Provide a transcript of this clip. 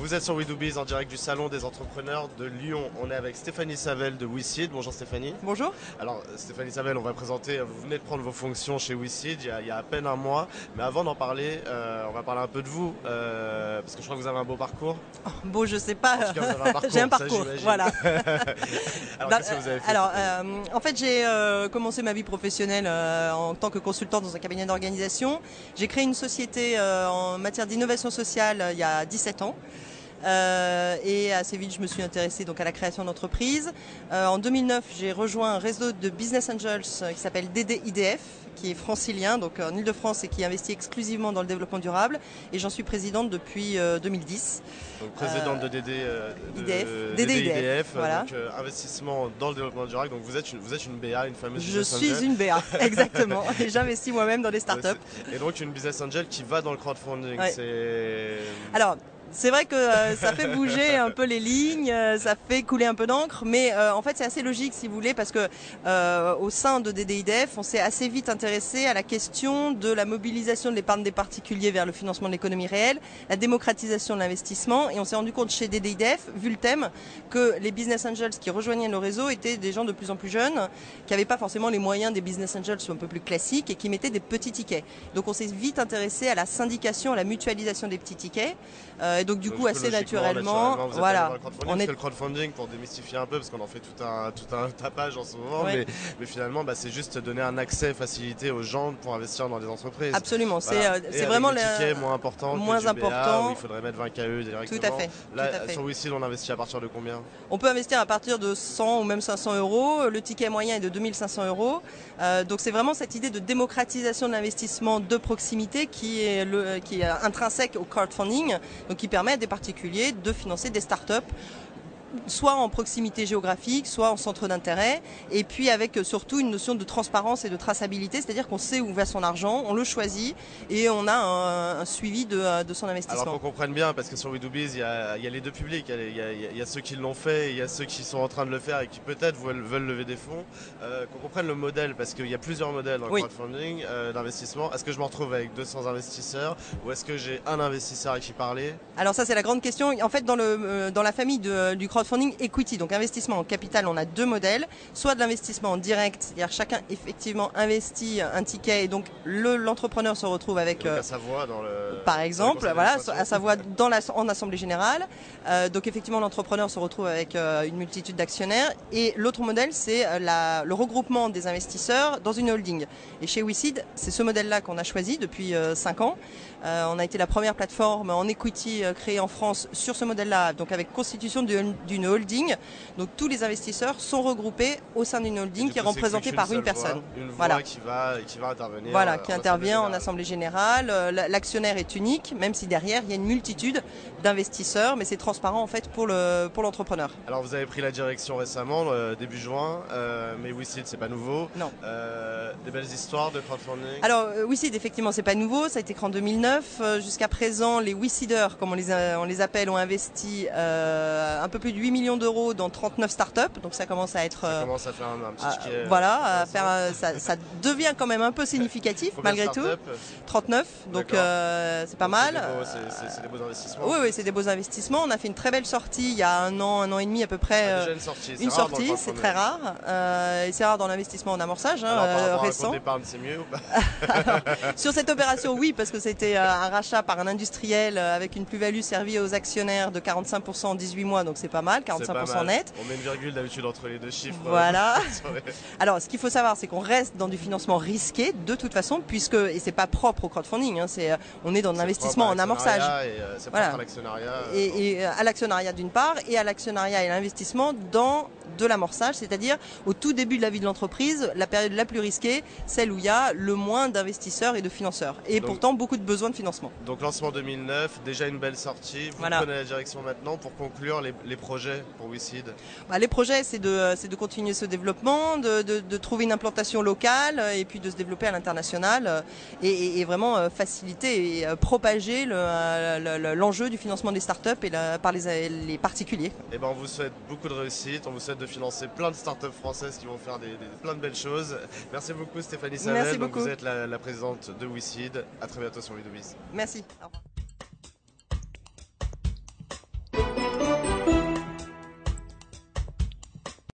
Vous êtes sur WeDoBiz en direct du Salon des entrepreneurs de Lyon. On est avec Stéphanie Savel de WeSeed. Bonjour Stéphanie. Bonjour. Alors Stéphanie Savel, on va présenter, vous venez de prendre vos fonctions chez WeSeed il y a à peine un mois. Mais avant d'en parler, on va parler un peu de vous. Parce que je crois que vous avez un beau parcours. Oh, beau, je sais pas. En tout cas, vous avez un parcours, J'ai un parcours, ça, voilà. Alors qu'est-ce que vous avez fait? En fait, j'ai commencé ma vie professionnelle en tant que consultante dans un cabinet d'organisation. J'ai créé une société en matière d'innovation sociale il y a 17 ans. Et assez vite, je me suis intéressée donc à la création d'entreprises. En 2009, j'ai rejoint un réseau de business angels qui s'appelle DDIDF, qui est francilien, donc en Ile-de-France, et qui investit exclusivement dans le développement durable. Et j'en suis présidente depuis 2010. Donc présidente de DDIDF, voilà. Donc investissement dans le développement durable. Donc vous êtes une BA, une fameuse Je business suis angel. une BA, exactement. Et j'investis moi-même dans des startups. Et donc une business angel qui va dans le crowdfunding. Ouais. Alors, c'est vrai que ça fait bouger un peu les lignes, ça fait couler un peu d'encre, mais en fait c'est assez logique si vous voulez, parce que au sein de DDIDF, on s'est assez vite intéressé à la question de la mobilisation de l'épargne des particuliers vers le financement de l'économie réelle, la démocratisation de l'investissement, et on s'est rendu compte chez DDIDF, vu le thème, que les business angels qui rejoignaient le réseau étaient des gens de plus en plus jeunes, qui n'avaient pas forcément les moyens des business angels un peu plus classiques et qui mettaient des petits tickets. Donc on s'est vite intéressé à la syndication, à la mutualisation des petits tickets. Et donc du coup assez naturellement, voilà, on est le crowdfunding pour démystifier un peu, parce qu'on en fait tout un tapage en ce moment, ouais. mais finalement c'est juste donner un accès facilité aux gens pour investir dans des entreprises. Absolument, voilà. c'est vraiment le ticket moins important que du BA, où il faudrait mettre 20 KE directement. Tout à fait. Là, tout à fait. sur WeSeed, on investit à partir de combien? On peut investir à partir de 100 ou même 500 euros. Le ticket moyen est de 2500 euros. Donc c'est vraiment cette idée de démocratisation de l'investissement de proximité qui est intrinsèque au crowdfunding, donc qui permet à des particuliers de financer des startups, soit en proximité géographique, soit en centre d'intérêt, et puis avec surtout une notion de transparence et de traçabilité, c'est-à-dire qu'on sait où va son argent, on le choisit et on a un suivi de son investissement. Alors qu'on comprenne bien, parce que sur WeDoBiz, il y a les deux publics, il y a ceux qui l'ont fait, et il y a ceux qui sont en train de le faire et qui peut-être veulent lever des fonds, qu'on comprenne le modèle, parce qu'il y a plusieurs modèles dans le crowdfunding d'investissement. Est-ce que je me retrouve avec 200 investisseurs, ou est-ce que j'ai un investisseur à qui parler? Alors ça c'est la grande question. En fait dans la famille du crowdfunding equity, donc investissement en capital, on a deux modèles, soit de l'investissement en direct, c'est-à-dire chacun effectivement investit un ticket et donc l'entrepreneur se retrouve avec à sa voix par exemple, voilà, à sa voix en assemblée générale. Donc effectivement l'entrepreneur se retrouve avec une multitude d'actionnaires, et l'autre modèle c'est le regroupement des investisseurs dans une holding. Et chez WeSeed, c'est ce modèle-là qu'on a choisi depuis 5 ans. On a été la première plateforme en equity créée en France sur ce modèle-là, donc avec constitution d'une holding. Donc tous les investisseurs sont regroupés au sein d'une holding qui est représentée par une personne. Une voix qui va intervenir. Voilà, qui intervient en assemblée générale. L'actionnaire est unique, même si derrière il y a une multitude d'investisseurs, mais c'est transparent en fait pour l'entrepreneur. Alors vous avez pris la direction récemment, début juin, mais WeSeed c'est pas nouveau. Non. Des belles histoires de crowdfunding. Alors WeSeed effectivement c'est pas nouveau, ça a été créé en 2009. Jusqu'à présent, les WeSeeders, comme on les appelle, ont investi un peu plus de 8 millions d'euros dans 39 startups. Donc ça commence à être... Ça commence à faire un petit ticket. Voilà, ça devient quand même un peu malgré tout. 39, donc c'est pas mal. C'est des beaux investissements. Oui, c'est des beaux investissements. On a fait une très belle sortie il y a un an et demi à peu près. Déjà une sortie, c'est très rare. Et c'est rare dans l'investissement en amorçage récent. Un compte d'épargne, c'est mieux ou pas? Alors, sur cette opération, oui, parce que c'était un rachat par un industriel avec une plus-value servie aux actionnaires de 45% en 18 mois, donc c'est pas mal, 45% net. On met une virgule d'habitude entre les deux chiffres. Voilà. Alors, ce qu'il faut savoir, c'est qu'on reste dans du financement risqué, de toute façon, et c'est pas propre au crowdfunding, on est dans de l'investissement en amorçage. C'est propre à l'actionnariat. Et à l'actionnariat d'une part, et à l'actionnariat et l'investissement dans de l'amorçage, c'est-à-dire au tout début de la vie de l'entreprise, la période la plus risquée, celle où il y a le moins d'investisseurs et de financeurs, et pourtant beaucoup de besoins de financement. Donc lancement 2009, déjà une belle sortie. Vous prenez la direction maintenant pour conclure les projets pour WeSeed. Les projets, c'est de continuer ce développement, de trouver une implantation locale et puis de se développer à l'international et vraiment faciliter et propager l'enjeu du financement des startups par les particuliers. Et on vous souhaite beaucoup de réussite, on vous souhaite de financer plein de startups françaises qui vont faire plein de belles choses. Merci beaucoup Stéphanie Savel. Merci beaucoup. Vous êtes la présidente de WeSeed. À très bientôt sur WeDoBiz. Merci. Au revoir.